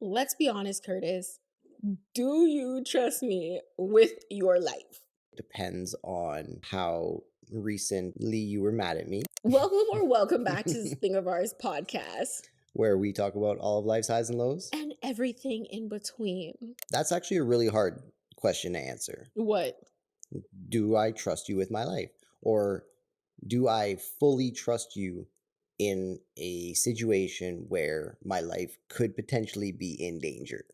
Let's be honest, Kurtis. Do you trust me with your life? Depends on how recently you were mad at me. Welcome back to this Thing of Ours podcast. Where we talk about all of life's highs and lows. And everything in between. That's actually a really hard question to answer. What? Do I trust you with my life? Or do I fully trust you in a situation where my life could potentially be in danger?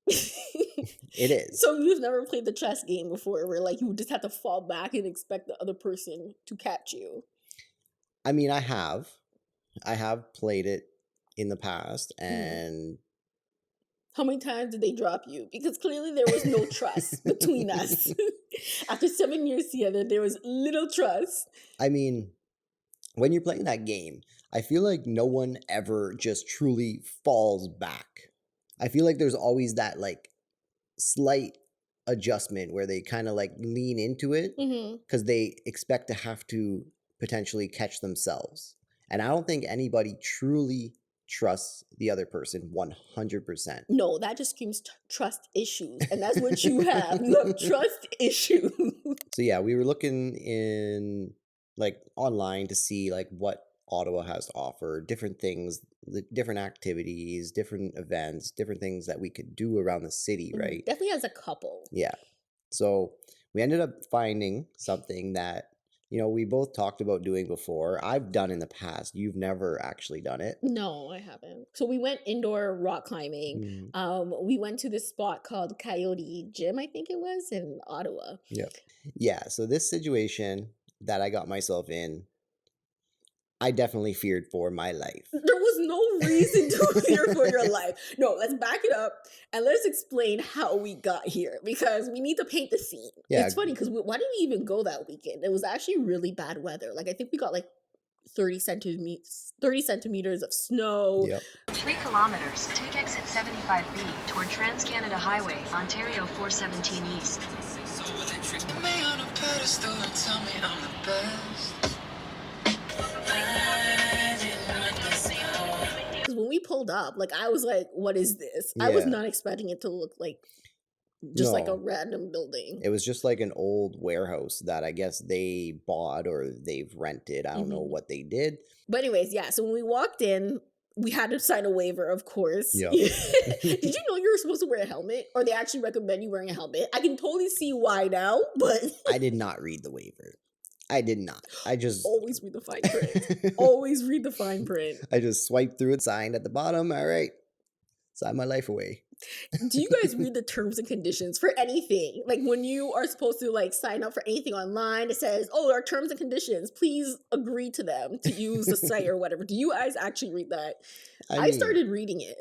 It is. So you've never played the chess game before where like you just have to fall back and expect the other person to catch you? I mean, I have played it in the past, and how many times did they drop you? Because clearly there was no trust between us. After 7 years together, there was little trust. I mean, when you're playing that game, I feel like no one ever just truly falls back. I feel like there's always that like slight adjustment where they kind of like lean into it because they expect to have to potentially catch themselves. And I don't think anybody truly trusts the other person 100%. No, that just screams trust issues. And that's what you have. You have trust issues. So yeah, we were looking in like online to see like what Ottawa has to offer, different things, different activities, different events, different things that we could do around the city, right? Definitely has a couple. Yeah. So we ended up finding something that, you know, we both talked about doing before. I've done in the past. You've never actually done it. No, I haven't. So we went indoor rock climbing. We went to this spot called Coyote Gym, I think it was, in Ottawa. Yeah. So this situation that I got myself in, I definitely feared for my life. There was no reason to fear for your life. No, let's back it up and let's explain how we got here because we need to paint the scene. Yeah. It's funny because why did we even go that weekend? It was actually really bad weather. Like I think we got like 30 centimeters of snow. 3 kilometers, take exit 75B toward Trans-Canada Highway, Ontario 417 East. When we pulled up, like I was like, what is this? I was not expecting it to look like just like a random building. It was just like an old warehouse that I guess they bought or they've rented. I don't know what they did. But anyways, yeah. So when we walked in, we had to sign a waiver, of course. Did you know you were supposed to wear a helmet? Or they actually recommend you wearing a helmet? I can totally see why now, but... I did not read the waiver. I did not. I just... Always read the fine print. Always read the fine print. I just swiped through it, signed at the bottom. All right. Sign my life away. Do you guys read the terms and conditions for anything? Like when you are supposed to like sign up for anything online, it says, oh, our terms and conditions, please agree to them to use the site or whatever. Do you guys actually read that? I started reading it.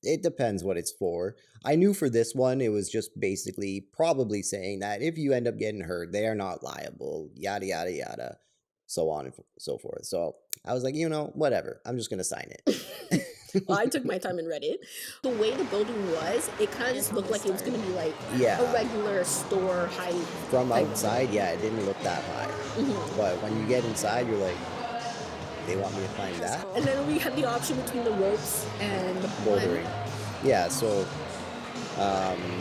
It depends what it's for. I knew for this one, it was just basically probably saying that if you end up getting hurt, they are not liable, yada, yada, yada, so on and so forth. So I was like, you know, whatever. I'm just going to sign it. Well, I took my time and read it. The way the building was, it kind of just looked like it was going to be like a regular store height. From outside, it didn't look that high. But when you get inside, you're like, they want me to climb that? And then we had the option between the ropes and the bouldering. Yeah, so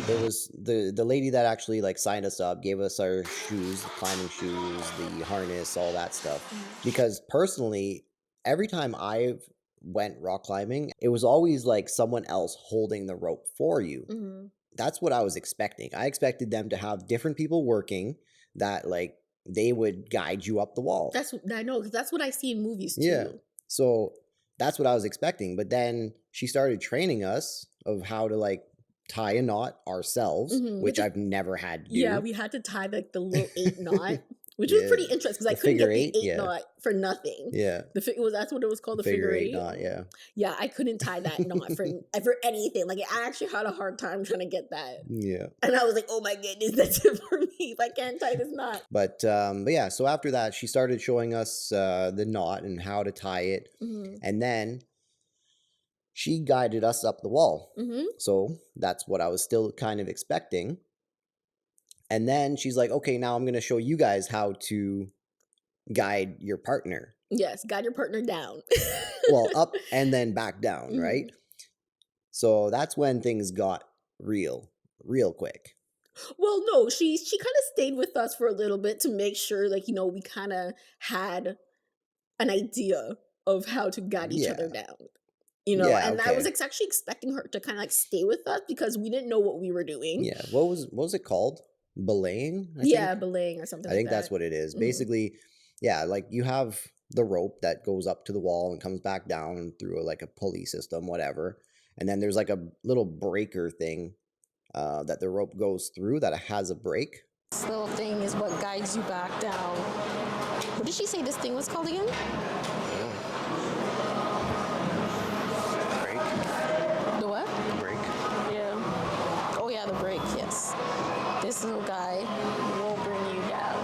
there was the lady that actually like signed us up, gave us our shoes, the climbing shoes, the harness, all that stuff. Because personally, every time I've went rock climbing, it was always like someone else holding the rope for you. That's what I was expecting. I expected them to have different people working that like they would guide you up the wall. I know, because that's what I see in movies too. Yeah. So that's what I was expecting. But then she started training us of how to like tie a knot ourselves, which I've never had to do. Yeah, we had to tie like the little 8 knot. Which was pretty interesting because I couldn't get the 8 knot for nothing. Yeah. That's what it was called, the figure 8 knot, yeah. Yeah, I couldn't tie that knot for anything. Like I actually had a hard time trying to get that. Yeah. And I was like, oh my goodness, that's it for me if I can't tie this knot. But yeah, so after that, she started showing us the knot and how to tie it. And then she guided us up the wall. So that's what I was still kind of expecting. And then she's like, okay, now I'm going to show you guys how to guide your partner. Yes, guide your partner down. Well, up and then back down, right? So that's when things got real quick. Well, no, she kind of stayed with us for a little bit to make sure, like, you know, we kind of had an idea of how to guide each other down. You know, and I was actually expecting her to kind of like stay with us because we didn't know what we were doing. Yeah. What was it called? Belaying? Belaying or something I think that's what it is. Basically, like you have the rope that goes up to the wall and comes back down through like a pulley system, whatever. And then there's like a little breaker thing that the rope goes through that has a break. This little thing is what guides you back down. What did she say this thing was called again? Break. The what? The break. Yeah. Oh yeah, the break, yes. This little guy will bring you down.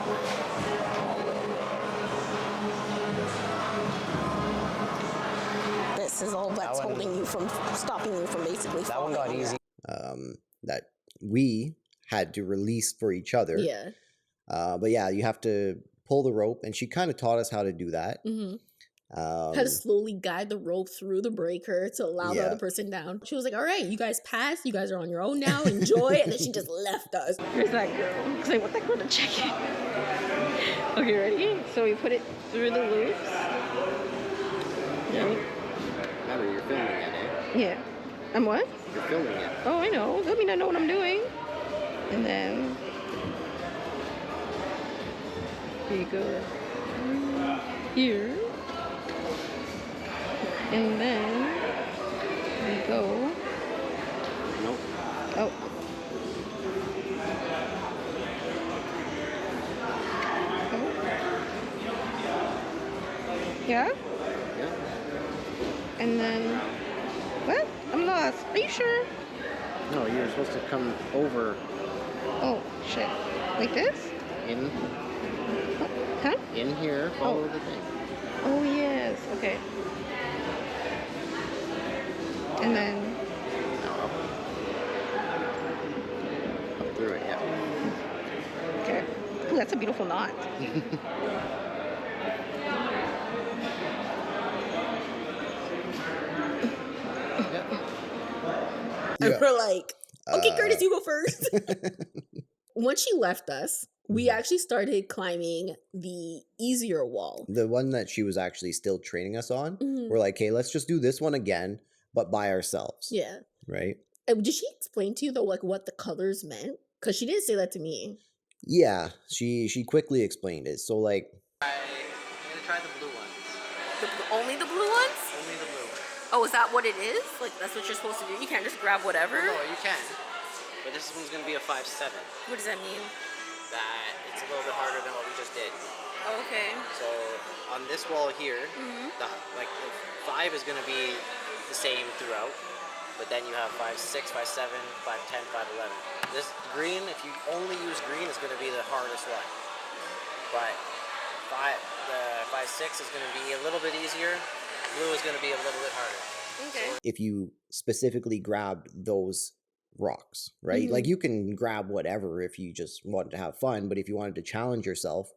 This is all that's holding you from stopping you from basically falling. That one got easy. That we had to release for each other. Yeah. But yeah, you have to pull the rope, and she kind of taught us how to do that. How to slowly guide the rope through the breaker to allow the other person down. She was like, all right, you guys passed. You guys are on your own now. Enjoy. And then she just left us. Where's that girl? I was like, what that girl to check it? Okay, ready? So we put it through the loops. Yeah. Remember, you're filming it, eh? Yeah. I'm what? You're filming it. Oh, I know. Doesn't mean I know what I'm doing. And then you go here. And then we go. Nope. Oh. Yeah? Yeah. And then, what? I'm lost. Are you sure? No, you're supposed to come over. Oh, shit. Like this? In. Huh? In here. Follow the thing. Oh, yes. Okay. And then. Up through it, yeah. Okay. Ooh, that's a beautiful knot. And we're like, okay, Kurtis, you go first. Once she left us, we actually started climbing the easier wall. The one that she was actually still training us on. We're like, hey, let's just do this one again, but by ourselves. Yeah. Right? And did she explain to you, though, like what the colors meant? Because she didn't say that to me. Yeah, she quickly explained it. So, like... I'm going to try the blue ones. Only the blue ones? Only the blue. Oh, is that what it is? Like, that's what you're supposed to do? You can't just grab whatever? No, you can. But this one's going to be a 5-7. What does that mean? That it's a little bit harder than what we just did. Oh, okay. So on this wall here, the 5 is going to be the same throughout. But then you have 5-6, 5-7, 5-10, 5-11. This green, if you only use green, is going to be the hardest one. But the 5-6 is going to be a little bit easier. Blue is going to be a little bit harder. Okay. If you specifically grabbed those rocks, right? Like you can grab whatever if you just wanted to have fun, but if you wanted to challenge yourself,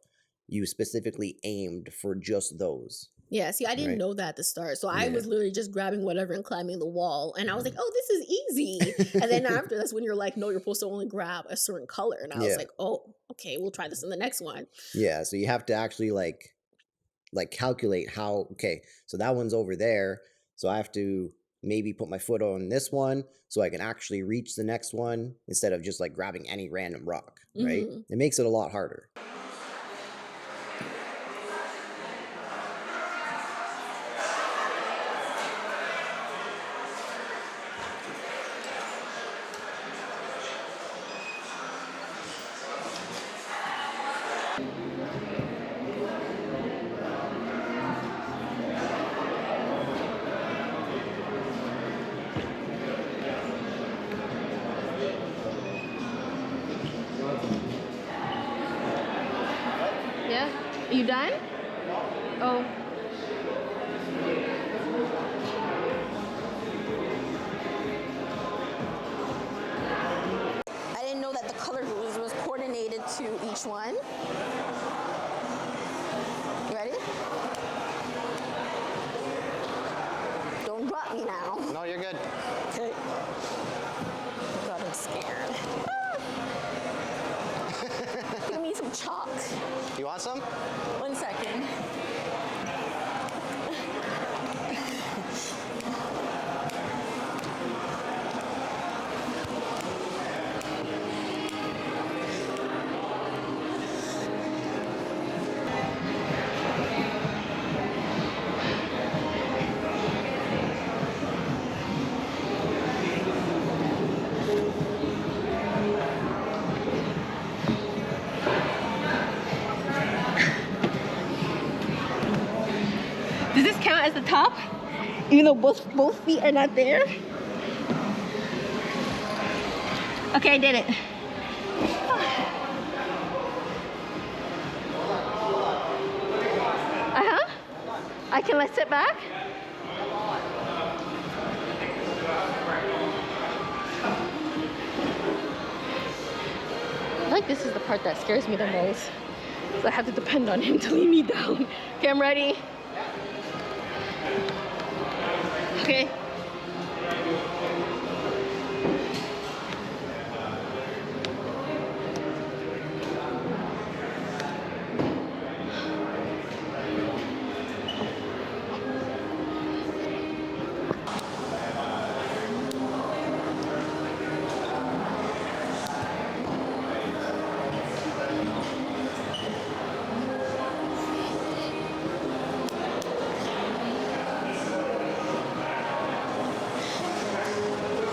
you specifically aimed for just those. Yeah, see, I didn't know that at the start. So I was literally just grabbing whatever and climbing the wall. And I was like, oh, this is easy. And then after, that's when you're like, no, you're supposed to only grab a certain color. And I was like, oh, okay, we'll try this in the next one. Yeah, so you have to actually like calculate how, okay, so that one's over there. So I have to maybe put my foot on this one so I can actually reach the next one instead of just like grabbing any random rock, right? It makes it a lot harder. Yeah? Are you done? Oh. I didn't know that the color was coordinated to each one. You ready? Don't drop me now. No, you're good. Okay. want some? 1 second. Does this count as the top? Even though both feet are not there? Okay, I did it. Uh-huh. I can let sit back? I like this is the part that scares me the most. So I have to depend on him to lead me down. Okay, I'm ready. Okay.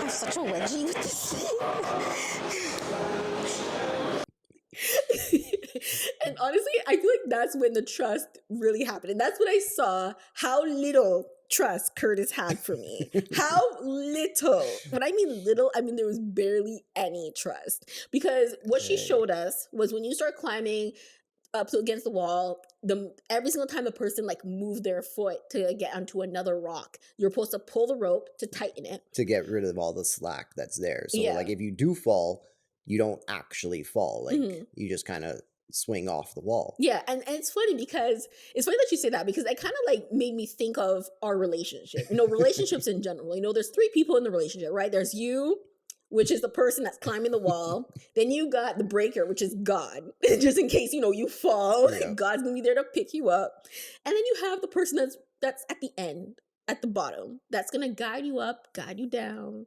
Such a wedgie with this thing. And honestly, I feel like that's when the trust really happened. And that's when I saw how little trust Kurtis had for me. How little. When I mean little, I mean there was barely any trust. Because what she showed us was when you start climbing up to against the wall, every single time the person like moved their foot to get onto another rock, you're supposed to pull the rope to tighten it to get rid of all the slack that's there. So like if you do fall, you don't actually fall. Like you just kind of swing off the wall. Yeah, and it's funny because it's funny that you say that because it kind of like made me think of our relationship. You know, relationships in general. You know, there's 3 people in the relationship, right? There's you, which is the person that's climbing the wall. Then you got the breaker, which is God. Just in case, you know, you fall, God's gonna be there to pick you up. And then you have the person that's at the end, at the bottom, that's gonna guide you up, guide you down,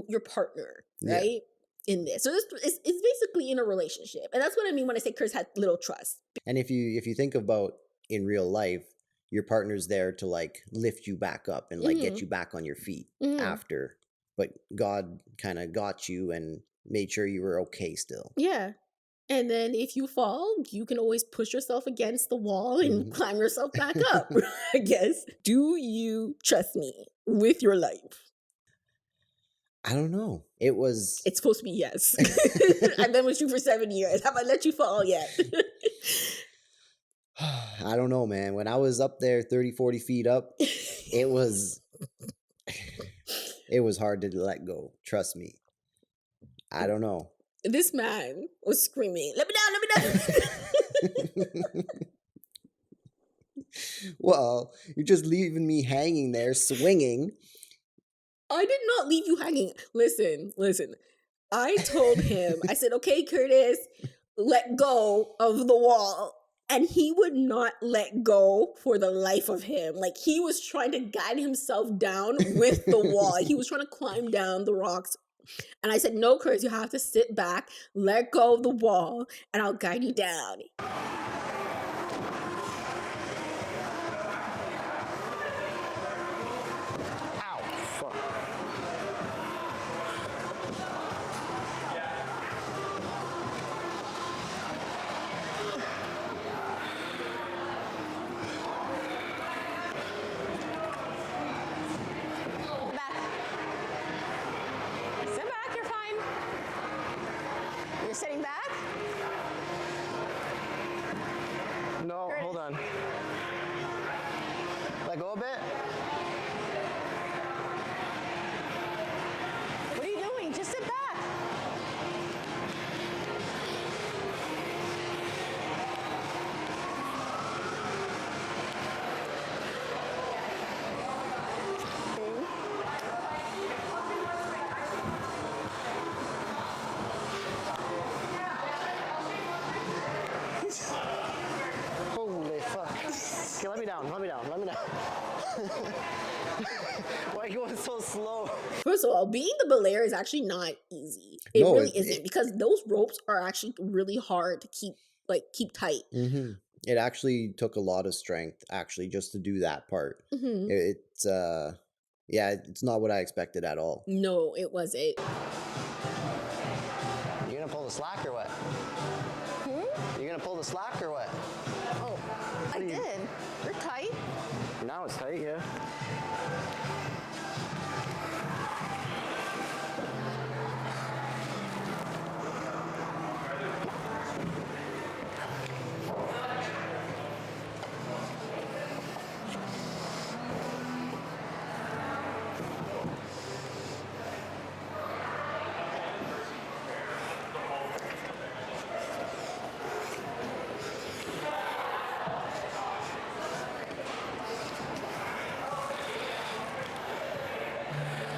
your partner, right? In this. So it's basically in a relationship. And that's what I mean when I say Kurtis had little trust. And if you think about in real life, your partner's there to like lift you back up and like get you back on your feet after. But God kind of got you and made sure you were okay still. Yeah. And then if you fall, you can always push yourself against the wall and climb yourself back up, I guess. Do you trust me with your life? I don't know. It's supposed to be yes. I've been with you for 7 years. Have I let you fall yet? I don't know, man. When I was up there 30, 40 feet up, it was hard to let go. Trust me. I don't know. This man was screaming, "Let me down, let me down." Well, you're just leaving me hanging there, swinging. I did not leave you hanging. Listen. I told him, I said, okay, Kurtis, let go of the wall. And he would not let go for the life of him. Like he was trying to guide himself down with the wall. He was trying to climb down the rocks. And I said, no, Kurtis, you have to sit back, let go of the wall, and I'll guide you down. Sitting back? No, Kurtis. hold on. Let go a bit. What are you doing? Just sit back. like it was so slow. First of all, being the belayer is actually not easy. It really isn't, because those ropes are actually really hard to keep tight. Mm-hmm. It actually took a lot of strength, actually, just to do that part. Mm-hmm. It's not what I expected at all. No, it wasn't. You gonna pull the slack or what? You gonna pull the slack or what? Oh, I did. You're tight. Now it's tight, yeah.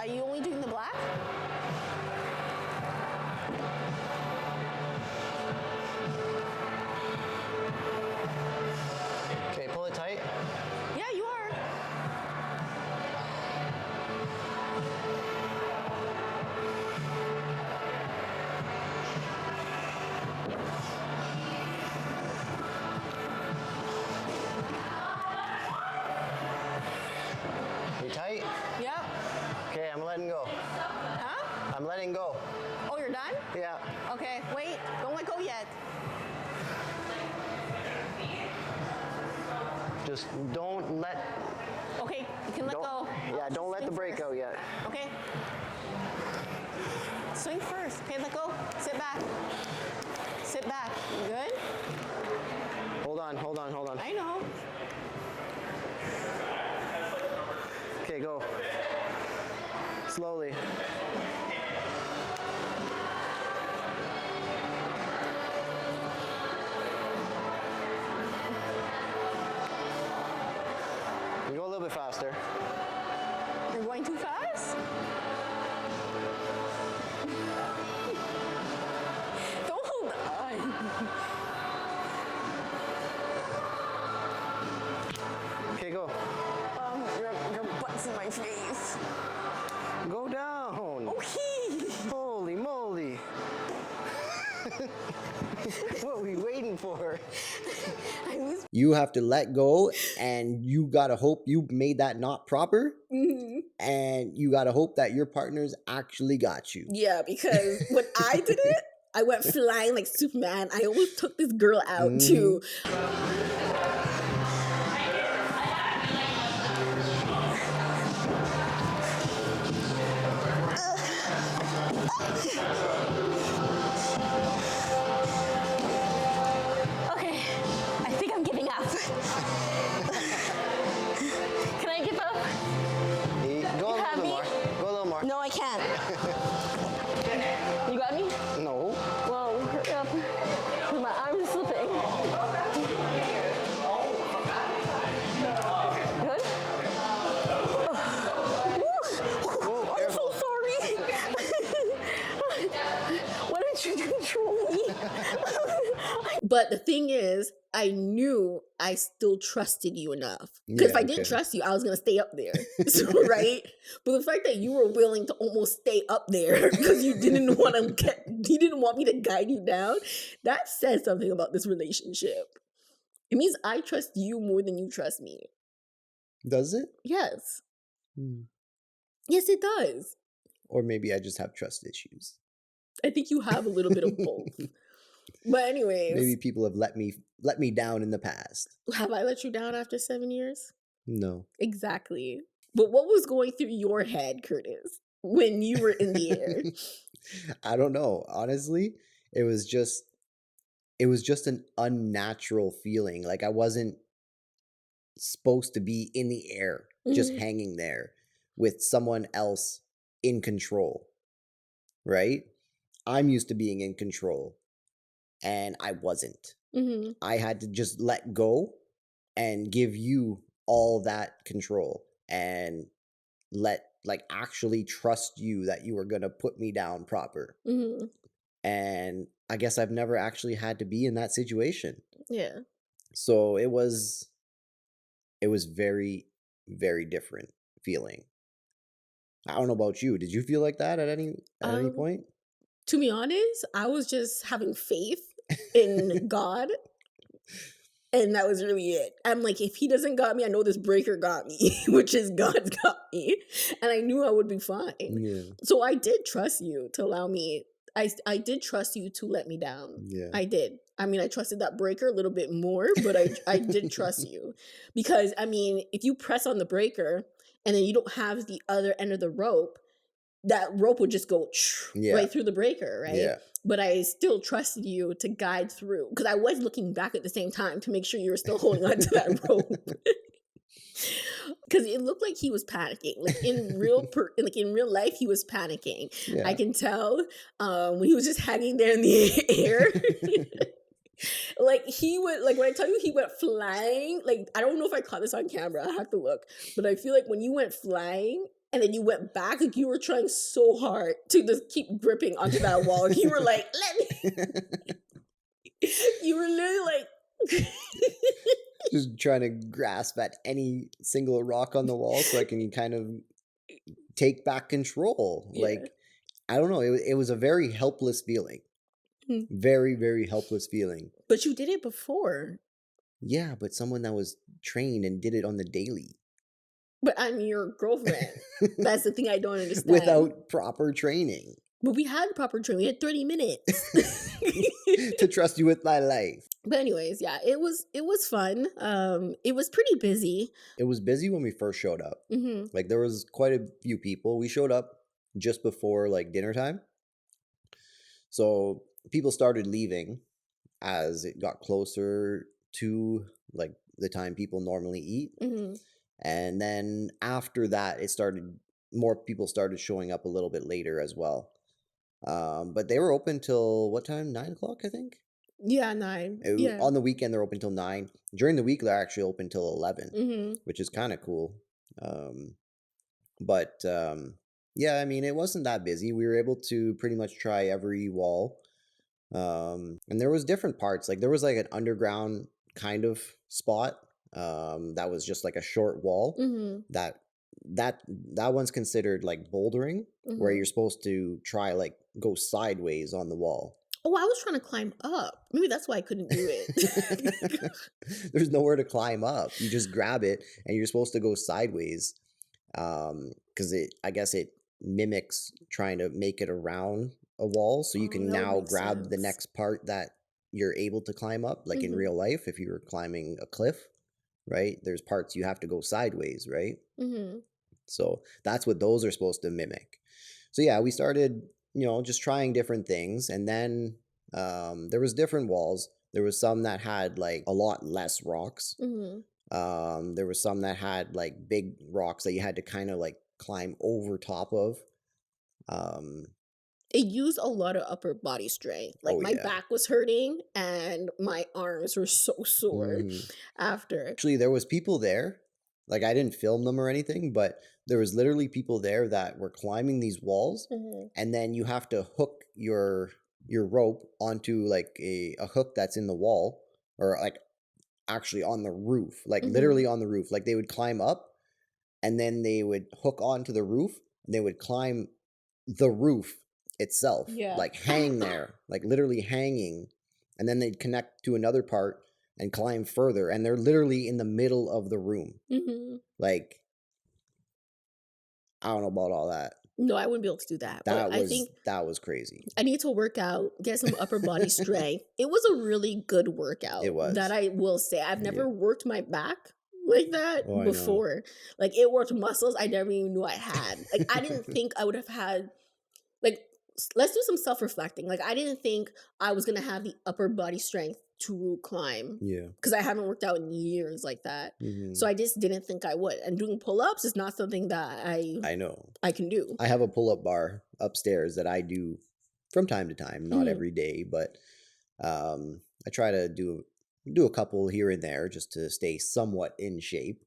Are you only doing the black? Okay, pull it tight. Yeah, you are. You tight? Yep. Okay, I'm letting go. Huh? I'm letting go. Oh, you're done? Yeah. Okay, wait. Don't let go yet. Just don't let... Okay, you can let go. Yeah, don't let the brake out yet. Okay. Swing first. Okay, let go. Sit back. Sit back. You good? Hold on. I know. Okay, go. Slowly. You go a little bit faster. You're going too fast? Don't hold on. Okay, go. Your butt's in my face. Go down. Okay. Holy moly. What are we waiting for? You have to let go, and you gotta hope you made that knot proper, and you gotta hope that your partners actually got you. Yeah, because when I did it, I went flying like Superman. I almost took this girl out too. Okay, I think I'm giving up. Can I give up? Go a little more. Go a little more. No, I can't. You got me? No. Whoa, hurry up. My arm's slipping. Good? Oh, I'm so sorry. Why didn't you control me? But the thing is, I knew I still trusted you enough. Because if I didn't trust you, I was going to stay up there. So, right? But the fact that you were willing to almost stay up there because you didn't want me to guide you down, that says something about this relationship. It means I trust you more than you trust me. Does it? Yes. Yes, it does. Or maybe I just have trust issues. I think you have a little bit of both. But anyways. Maybe people have let me down in the past. Have I let you down after 7 years? No. Exactly. But what was going through your head, Kurtis, when you were in the air? I don't know. Honestly, it was just an unnatural feeling. Like I wasn't supposed to be in the air, just hanging there with someone else in control. Right? I'm used to being in control, and I wasn't. I had to just let go and give you all that control and actually trust you that you were going to put me down proper. And I guess I've never actually had to be in that situation. Yeah. So it was very, very different feeling. I don't know about you. Did you feel like that at any point? To be honest, I was just having faith in God. And that was really it. I'm like, if he doesn't got me, I know this breaker got me, which is God's got me. And I knew I would be fine. Yeah. So I did trust you to allow me. I did trust you to let me down. Yeah. I did. I mean, I trusted that breaker a little bit more, but I did trust you. Because, I mean, if you press on the breaker and then you don't have the other end of the rope, that rope would just go right through the breaker, right? Yeah. But I still trusted you to guide through because I was looking back at the same time to make sure you were still holding on to that rope. Because it looked like he was panicking, like in real life, he was panicking. Yeah. I can tell when he was just hanging there in the air. Like he went, like when I tell you he went flying, like I don't know if I caught this on camera. I have to look, but I feel like when you went flying. And then you went back, like you were trying so hard to just keep gripping onto that wall. Like you were like, let me. You were literally like. Just trying to grasp at any single rock on the wall so I can kind of take back control. Yeah. Like, I don't know. It was a very helpless feeling. Very, very helpless feeling. But you did it before. Yeah, but someone that was trained and did it on the daily. But I'm your girlfriend. That's the thing I don't understand. Without proper training. But we had proper training. We had 30 minutes. To trust you with my life. But anyways, yeah, it was fun. It was pretty busy. It was busy when we first showed up. Mm-hmm. Like there was quite a few people. We showed up just before like dinner time. So people started leaving as it got closer to like the time people normally eat. Mm-hmm. And then after that, more people started showing up a little bit later as well. But they were open till what time? 9 o'clock, I think? Yeah, 9. On the weekend, they're open till 9. During the week, they're actually open till 11, which is kind of cool. Yeah, I mean, it wasn't that busy. We were able to pretty much try every wall. And there was different parts. Like there was like an underground kind of spot. That was just like a short wall. That one's considered like bouldering, where you're supposed to try like go sideways on the wall. Oh, I was trying to climb up. Maybe that's why I couldn't do it. There's nowhere to climb up. You just grab it and you're supposed to go sideways. Because I guess it mimics trying to make it around a wall, so you can now grab the next part that you're able to climb up, like in real life if you were climbing a cliff. Right? There's parts you have to go sideways, right? Mm-hmm. So that's what those are supposed to mimic. So yeah, we started, just trying different things. And then there was different walls. There was some that had like a lot less rocks. Mm-hmm. There was some that had like big rocks that you had to kind of like climb over top of. It used a lot of upper body strength. Like my back was hurting and my arms were so sore after. Actually, there was people there. Like I didn't film them or anything, but there was literally people there that were climbing these walls, and then you have to hook your rope onto like a hook that's in the wall, or like actually on the roof, like literally on the roof. Like they would climb up and then they would hook onto the roof and they would climb the roof itself, like hang there, like literally hanging, and then they'd connect to another part and climb further, and they're literally in the middle of the room. Like I don't know about all that. No, I wouldn't be able to do that. I think that was crazy. I need to work out, get some upper body strength. It was a really good workout. It was. That I will say. I've never worked my back like that before. Like it worked muscles I never even knew I had. Like I didn't think I would have had, like, let's do some self-reflecting. Like I didn't think I was going to have the upper body strength to climb. Yeah. Because I haven't worked out in years like that. So I just didn't think I would. And doing pull-ups is not something that I know I can do. I have a pull-up bar upstairs that I do from time to time, not every day, but I try to do a couple here and there just to stay somewhat in shape.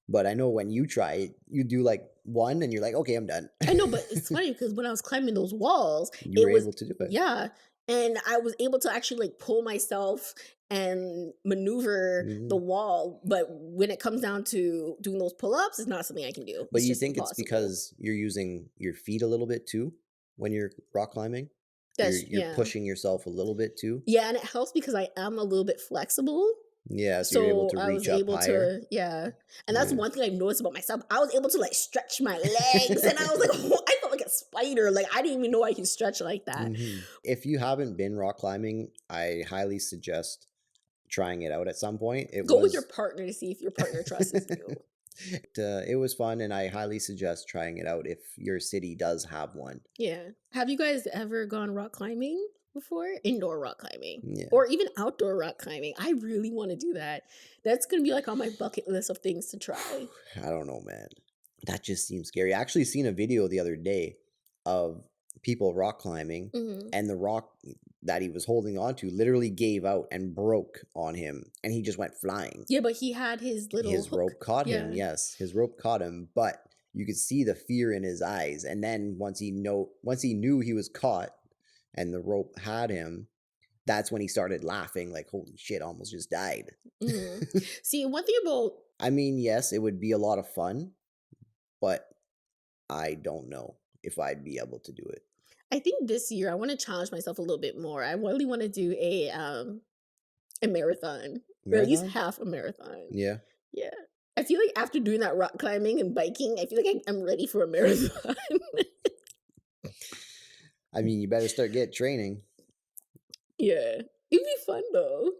But I know when you try it, you do like one and you're like, okay, I'm done. I know, but it's funny because when I was climbing those walls, you were able to do it. Yeah. And I was able to actually like pull myself and maneuver the wall. But when it comes down to doing those pull-ups, it's not something I can do. But It's you just think impossible. it's because you're using your feet a little bit too when you're rock climbing? You're pushing yourself a little bit too? Yeah, and it helps because I am a little bit flexible. Yeah, so you're able to reach up higher. And that's one thing I've noticed about myself. I was able to like stretch my legs, and I was like, oh, I felt like a spider. Like I didn't even know I can stretch like that. If you haven't been rock climbing, I highly suggest trying it out at some point. Go with your partner to see if your partner trusts you. It was fun, and I highly suggest trying it out if your city does have one. Yeah. Have you guys ever gone rock climbing before? Indoor rock climbing. Yeah. Or even outdoor rock climbing. I really want to do that. That's going to be like on my bucket list of things to try. I don't know, man. That just seems scary. I actually seen a video the other day of people rock climbing, and the rock that he was holding on to literally gave out and broke on him, and he just went flying. Yeah, but he had his hook. Rope caught him. Yes, his rope caught him, but you could see the fear in his eyes. And then once he knew he was caught and the rope had him, that's when he started laughing like, holy shit, almost just died. See, one thing about... I mean, yes, it would be a lot of fun, but I don't know if I'd be able to do it. I think this year I want to challenge myself a little bit more. I really want to do a marathon. Or at least half a marathon. Yeah. Yeah. I feel like after doing that rock climbing and biking, I feel like I'm ready for a marathon. I mean, you better start training. Yeah. It'd be fun though.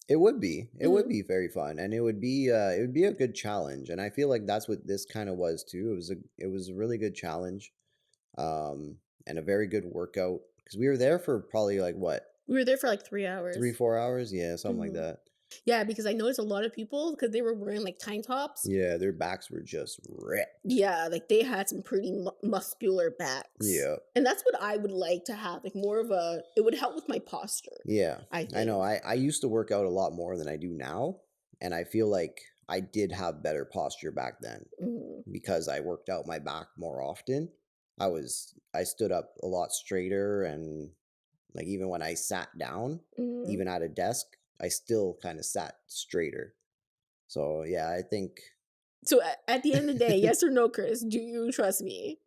It would be. It would be very fun, and it would be a good challenge. And I feel like that's what this kind of was too. It was a really good challenge, and a very good workout, because we were there for probably like what? We were there for like 3 hours. 3-4 hours, yeah, something like that. Yeah, because I noticed a lot of people, because they were wearing like tank tops. Yeah, their backs were just ripped. Yeah, like they had some pretty muscular backs. Yeah. And that's what I would like to have, like more of it would help with my posture. Yeah, I know. I used to work out a lot more than I do now, and I feel like I did have better posture back then because I worked out my back more often. I stood up a lot straighter, and like even when I sat down, even at a desk, I still kind of sat straighter. So yeah, I think. So at the end of the day, yes or no, Chris, do you trust me?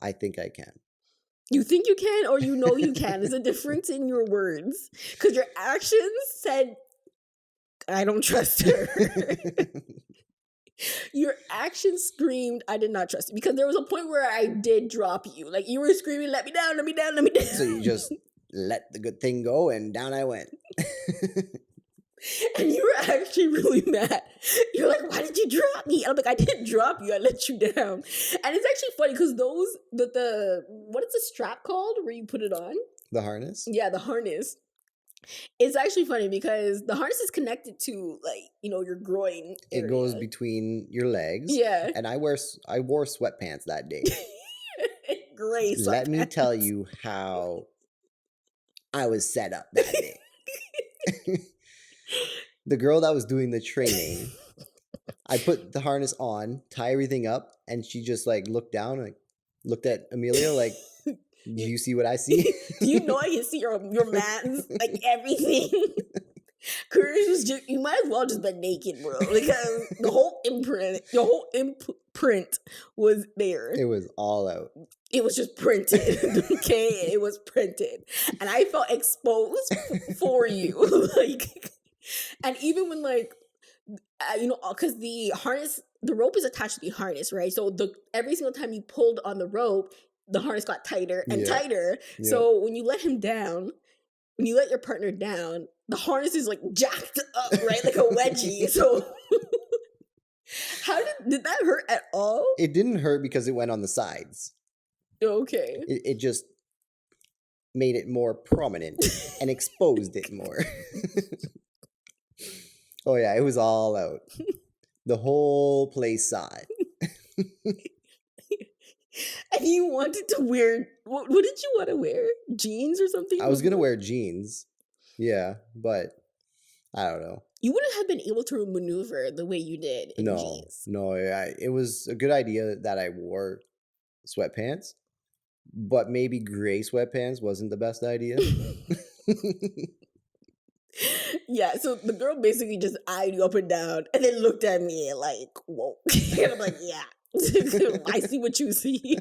I think I can. You think you can, or you know you can? There's a difference in your words, because your actions said, I don't trust her. Your actions screamed, I did not trust you. Because there was a point where I did drop you. Like you were screaming, let me down, let me down, let me down. So you just let the good thing go, and down I went. And you were actually really mad. You're like, why did you drop me? And I'm like, I didn't drop you, I let you down. And it's actually funny because what is the strap called where you put it on? The harness? Yeah, the harness. It's actually funny because the harness is connected to like, your groin area. It goes between your legs. Yeah. And I wore sweatpants that day. Gray sweatpants. Let me tell you how I was set up that day. The girl that was doing the training, I put the harness on, tie everything up, and she just like looked down, like looked at Amelia like, do you see what I see? Do you know I can see your mans, like everything? Kurtis was just, you might as well just been naked, bro, because the whole imprint was there. It was all out. It was just printed, okay? It was printed. And I felt exposed for you. Like, and even when like, because the rope is attached to the harness, right? So every single time you pulled on the rope, the harness got tighter and tighter. Yeah. So when you let your partner down, the harness is like jacked up, right? Like a wedgie. So did that hurt at all? It didn't hurt because it went on the sides. Okay. It just made it more prominent and exposed it more. Oh yeah, it was all out. The whole place saw it. And you wanted to wear, what did you want to wear? Jeans or something? I was going to wear jeans. Yeah, but I don't know. You wouldn't have been able to maneuver the way you did in jeans. No, it was a good idea that I wore sweatpants, but maybe gray sweatpants wasn't the best idea. Yeah, so the girl basically just eyed you up and down and then looked at me like, whoa. And I'm like, yeah, I see what you see.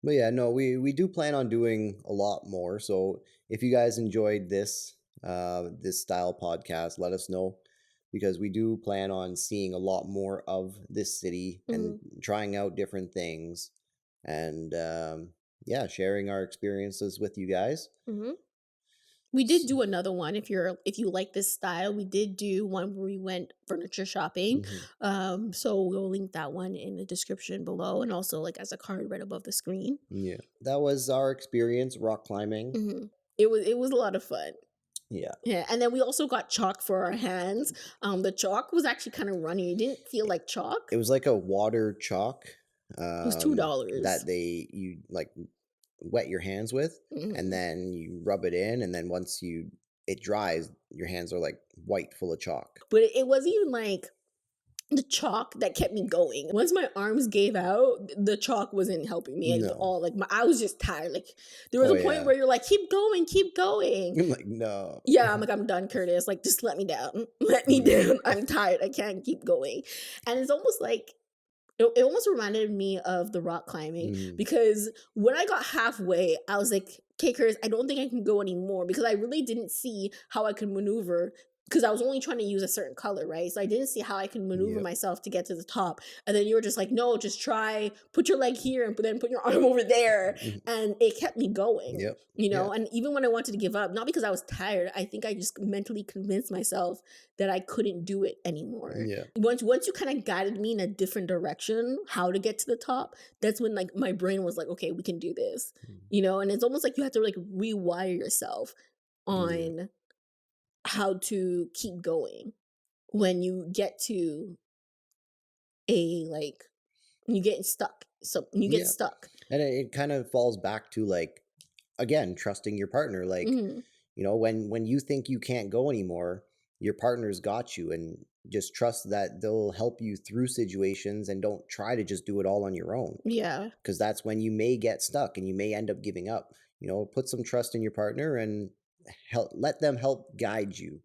But yeah, no, we do plan on doing a lot more. So if you guys enjoyed this style podcast, let us know, because we do plan on seeing a lot more of this city and trying out different things and sharing our experiences with you guys. We did do another one. If you like this style, we did do one where we went furniture shopping. So we'll link that one in the description below, and also like as a card right above the screen. Yeah, that was our experience rock climbing. It was a lot of fun. Yeah, and then we also got chalk for our hands. The chalk was actually kind of runny. It didn't feel like chalk. It was like a water chalk. It was $2 that you like wet your hands with, and then you rub it in, and then once it dries, your hands are like white, full of chalk. But it wasn't even like the chalk that kept me going. Once my arms gave out, the chalk wasn't helping me at all. Like I was just tired. Like there was a point where you're like, keep going. I'm like, no. Yeah, I'm like, I'm done, Kurtis. Like, just let me down. Let me down. I'm tired. I can't keep going. And it's almost like it almost reminded me of the rock climbing, because when I got halfway, I was like, okay, Kurtis, I don't think I can go anymore, because I really didn't see how I could maneuver, because I was only trying to use a certain color, right? So I didn't see how I could maneuver myself to get to the top. And then you were just like, no, just try, put your leg here and then put your arm over there. And it kept me going, you know? And even when I wanted to give up, not because I was tired, I think I just mentally convinced myself that I couldn't do it anymore. Once you kind of guided me in a different direction, how to get to the top, that's when like my brain was like, okay, we can do this, you know? And it's almost like you have to like rewire yourself on how to keep going when you get to you get stuck. So you get stuck. And it kind of falls back to like, again, trusting your partner. Like, you know, when you think you can't go anymore, your partner's got you, and just trust that they'll help you through situations, and don't try to just do it all on your own. Yeah. Because that's when you may get stuck and you may end up giving up. You know, put some trust in your partner and let them help guide you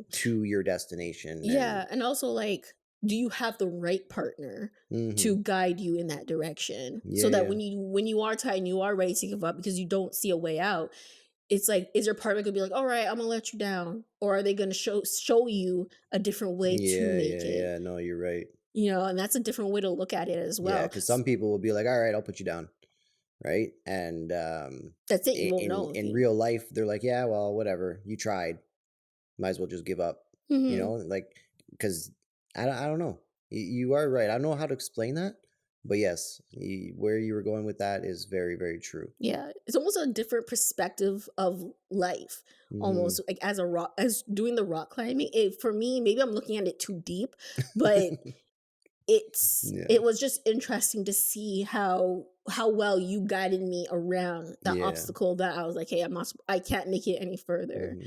to your destination. And also like, do you have the right partner to guide you in that direction, so that when you are tired and you are ready to give up because you don't see a way out, it's like, is your partner gonna be like, all right, I'm gonna let you down, or are they gonna show you a different way to make it? Yeah, no, you're right. You know, and that's a different way to look at it as well. Yeah, because some people will be like, all right, I'll put you down. Right. And that's it. You won't know. In real life, they're like, yeah, well, whatever. You tried. Might as well just give up. You know, like, because I don't know. You are right. I don't know how to explain that. But yes, where you were going with that is very, very true. Yeah. It's almost a different perspective of life. Almost like as doing the rock climbing. For me, maybe I'm looking at it too deep, but it was just interesting to see how well you guided me around the obstacle that I was like, hey, I can't make it any further.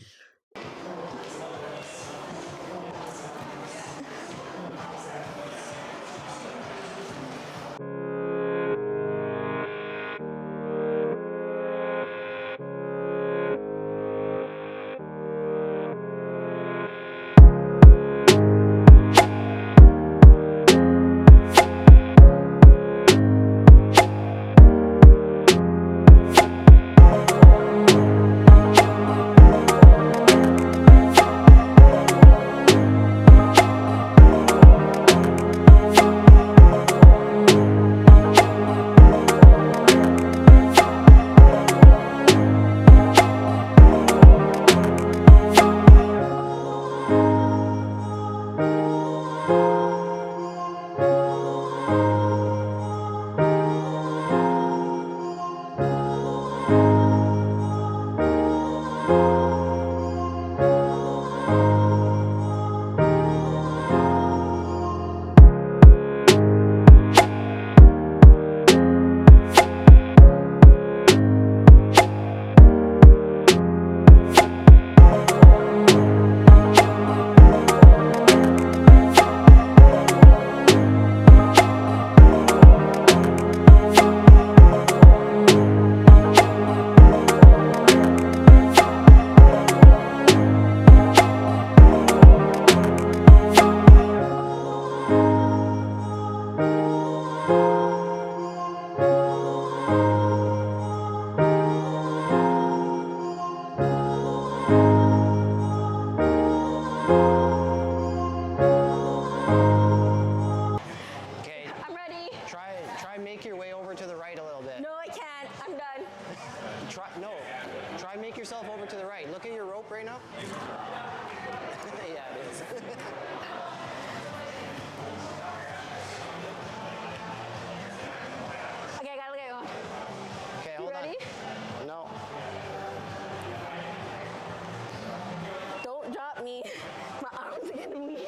Try and make yourself over to the right. Look at your rope right now. Yeah, it is. Okay, I gotta let go. Okay, hold ready? on. No. Don't drop me. My arms are getting weak.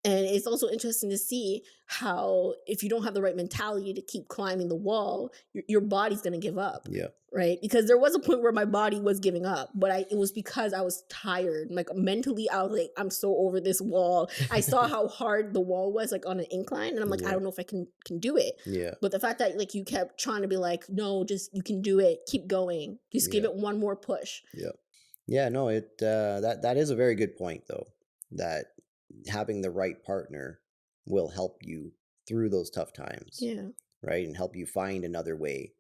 And it's also interesting to see how if you don't have the right mentality to keep climbing the wall, your body's going to give up. Yeah. Right? Because there was a point where my body was giving up, but it was because I was tired. Like mentally, I was like, I'm so over this wall. I saw how hard the wall was, like on an incline, and I'm like, I don't know if I can do it. Yeah. But the fact that like you kept trying to be like, no, just you can do it. Keep going. Just give it one more push. Yeah. Yeah. No, that is a very good point though. That having the right partner will help you through those tough times. Yeah. Right. And help you find another way.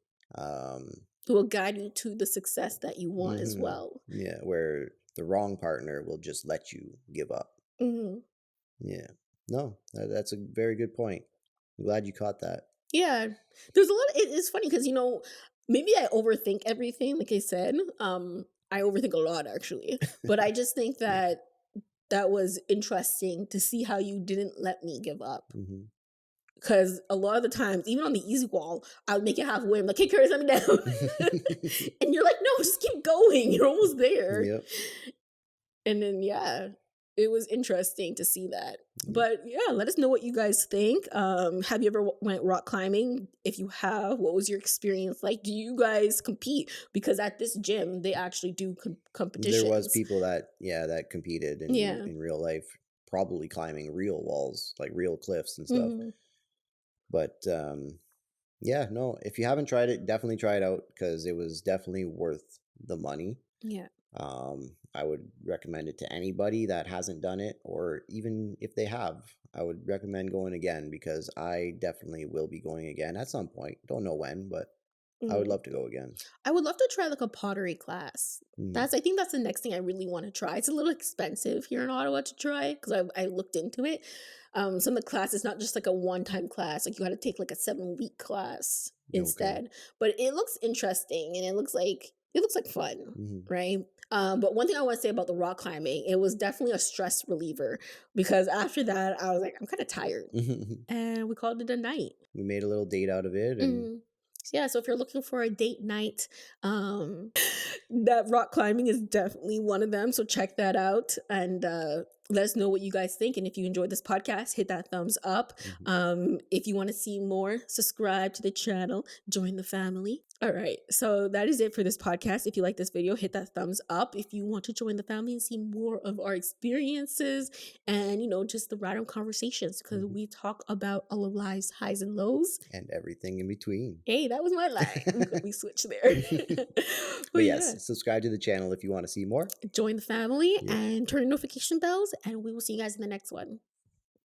It will guide you to the success that you want as well. Yeah. Where the wrong partner will just let you give up. Mm-hmm. Yeah. No, that's a very good point. I'm glad you caught that. Yeah. There's a lot it's funny because, maybe I overthink everything. Like I said, I overthink a lot actually, but I just think that was interesting to see how you didn't let me give up. Mm-hmm. Because a lot of the times, even on the easy wall, I would make it halfway. I'm like, hey, Kurtis, let me down. And you're like, no, just keep going. You're almost there. Yep. And then, it was interesting to see that. But let us know what you guys think. Have you ever went rock climbing? If you have, what was your experience like? Do you guys compete? Because at this gym, they actually do competitions. There was people that competed in real life, probably climbing real walls, like real cliffs and stuff. Mm-hmm. But no, if you haven't tried it, definitely try it out because it was definitely worth the money. Yeah. I would recommend it to anybody that hasn't done it, or even if they have, I would recommend going again because I definitely will be going again at some point. Don't know when, but I would love to go again. I would love to try like a pottery class. I think that's the next thing I really want to try. It's a little expensive here in Ottawa to try because I looked into it. Some of the classes, not just like a one-time class, like you got to take like a 7-week class instead. But it looks interesting and it looks like fun, right? But one thing I want to say about the rock climbing, it was definitely a stress reliever because after that, I was like, I'm kind of tired. And we called it a night. We made a little date out of it. And so if you're looking for a date night, that rock climbing is definitely one of them. So check that out and let us know what you guys think. And if you enjoyed this podcast, hit that thumbs up. If you want to see more, subscribe to the channel, join the family. All right. So that is it for this podcast. If you like this video, hit that thumbs up. If you want to join the family and see more of our experiences and, just the random conversations, because we talk about all of life's highs and lows. And everything in between. Hey, that was my line. We switched there. But yes, subscribe to the channel if you want to see more. Join the family and turn on notification bells. And we will see you guys in the next one.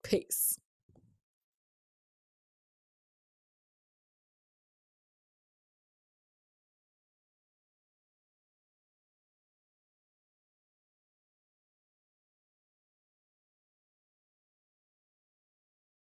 Peace.